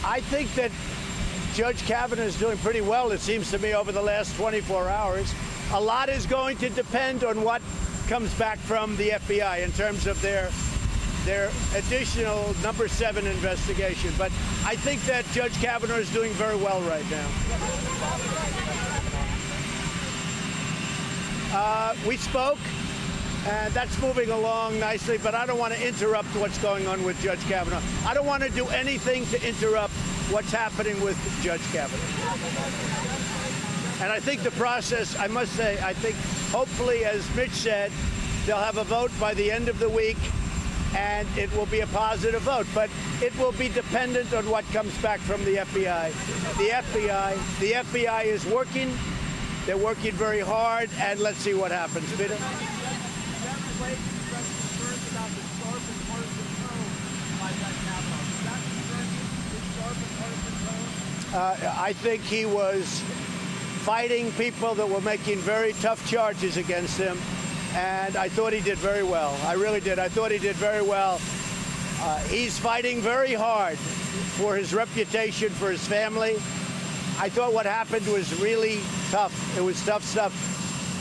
I think that Judge Kavanaugh is doing pretty well, it seems to me, over the last 24 hours. A lot is going to depend on what comes back from the FBI in terms of their additional number 7 investigation. But I think that Judge Kavanaugh is doing very well right now. We spoke, and that's moving along nicely, but I don't want to interrupt what's going on with Judge Kavanaugh. I don't want to do anything to interrupt what's happening with Judge Kavanaugh. And I think the process, I must say, I think hopefully, as Mitch said, they'll have a vote by the end of the week, and it will be a positive vote. But it will be dependent on what comes back from the FBI. The FBI is working. They're working very hard, and let's see what happens. Peter? I think he was fighting people that were making very tough charges against him, and I thought he did very well. I really did. I thought he did very well. He's fighting very hard for his reputation, for his family. I thought what happened was really tough. It was tough stuff.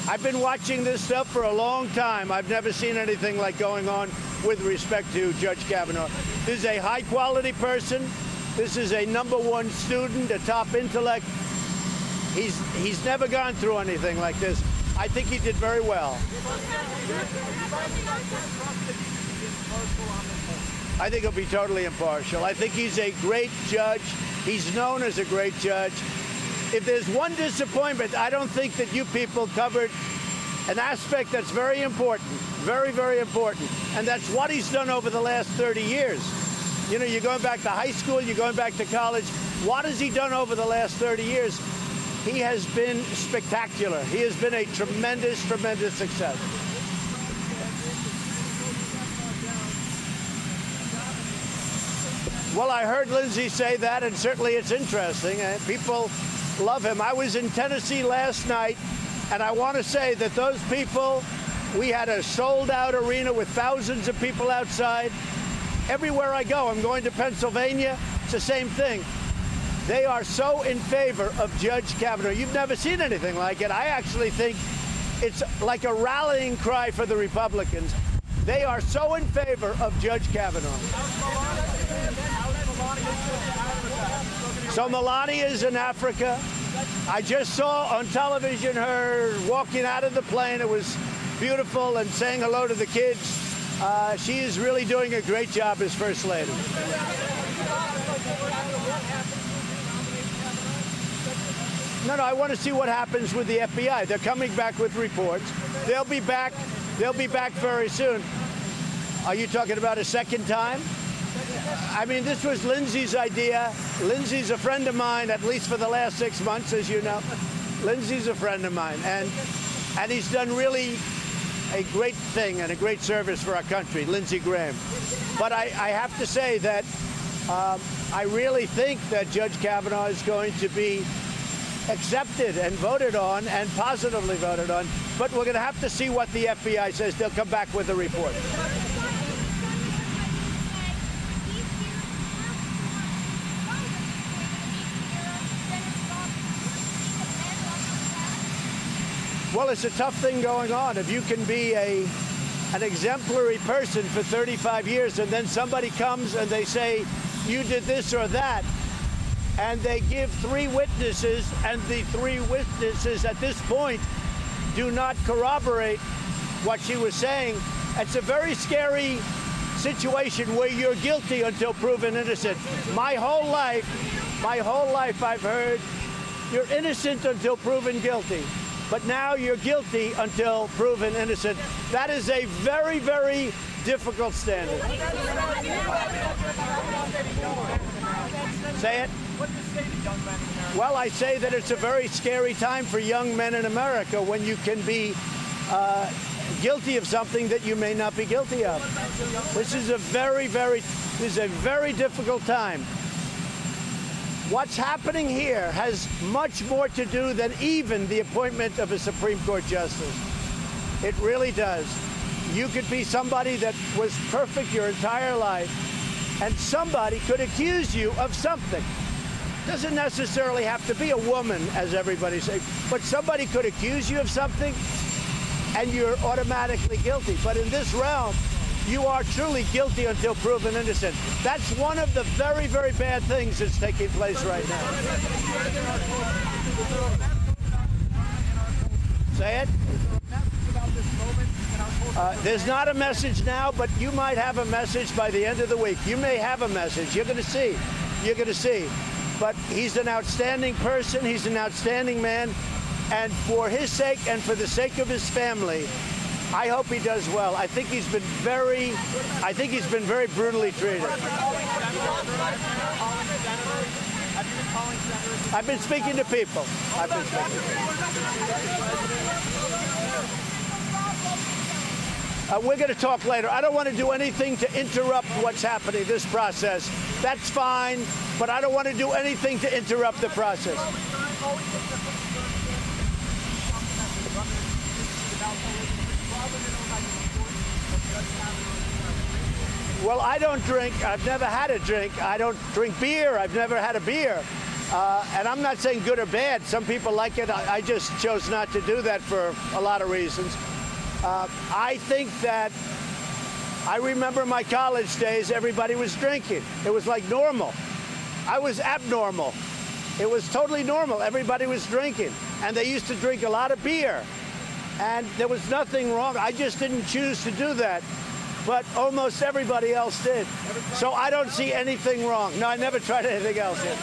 I've been watching this stuff for a long time. I've never seen anything like going on with respect to Judge Kavanaugh. This is a high-quality person. This is a #1 student, a top intellect. He's never gone through anything like this. I think he did very well. I think he'll be totally impartial. I think he's a great judge. He's known as a great judge. If there's one disappointment, I don't think that you people covered an aspect that's very important, very, very important, and that's what he's done over the last 30 years. You know, you're going back to high school, you're going back to college. What has he done over the last 30 years? He has been spectacular. He has been a tremendous, tremendous success. Well, I heard Lindsay say that, and certainly it's interesting, and people love him. I was in Tennessee last night, and I want to say that those people, we had a sold-out arena with thousands of people outside. Everywhere I go, I'm going to Pennsylvania, it's the same thing. They are so in favor of Judge Kavanaugh. You've never seen anything like it. I actually think it's like a rallying cry for the Republicans. They are so in favor of Judge Kavanaugh. So Melania is in Africa. I just saw on television her walking out of the plane. It was beautiful, and saying hello to the kids. She is really doing a great job as First Lady. No, I want to see what happens with the FBI. They're coming back with reports. They'll be back very soon. Are you talking about a second time? I mean, this was Lindsay's idea. Lindsay's a friend of mine, at least for the last 6 months, as you know. Lindsay's a friend of mine, and he's done really a great thing and a great service for our country, Lindsey Graham. But I have to say that I really think that Judge Kavanaugh is going to be accepted and voted on, and positively voted on. But we're going to have to see what the FBI says. They'll come back with a report. Well, it's a tough thing going on. If you can be an exemplary person for 35 years, and then somebody comes and they say, you did this or that, and they give 3 witnesses, and the 3 witnesses at this point do not corroborate what she was saying, it's a very scary situation where you're guilty until proven innocent. My whole life I've heard you're innocent until proven guilty. But now you're guilty until proven innocent. That is a very, very difficult standard. Say it. Well, I say that it's a very scary time for young men in America when you can be guilty of something that you may not be guilty of. This is a very difficult time. What's happening here has much more to do than even the appointment of a Supreme Court justice. It really does. You could be somebody that was perfect your entire life, And somebody could accuse you of something. Doesn't necessarily have to be a woman, as everybody says, but somebody could accuse you of something and you're automatically guilty. But in this realm, you are truly guilty until proven innocent. That's one of the very, very bad things that's taking place right now. Say it? There's not a message now, but you might have a message by the end of the week. You may have a message. You're going to see. You're going to see. But he's an outstanding person. He's an outstanding man. And for his sake and for the sake of his family, I hope he does well. I think he's been very brutally treated. I've been speaking to people. We're going to talk later. I don't want to do anything to interrupt what's happening, this process. That's fine, but I don't want to do anything to interrupt the process. Well, I don't drink. I've never had a drink. I don't drink beer. I've never had a beer. And I'm not saying good or bad. Some people like it. I just chose not to do that for a lot of reasons. I think that I remember my college days, everybody was drinking. It was like normal. I was abnormal. It was totally normal. Everybody was drinking. And they used to drink a lot of beer. And there was nothing wrong. I just didn't choose to do that. But almost everybody else did. So I don't see anything wrong. No, I never tried anything else yet.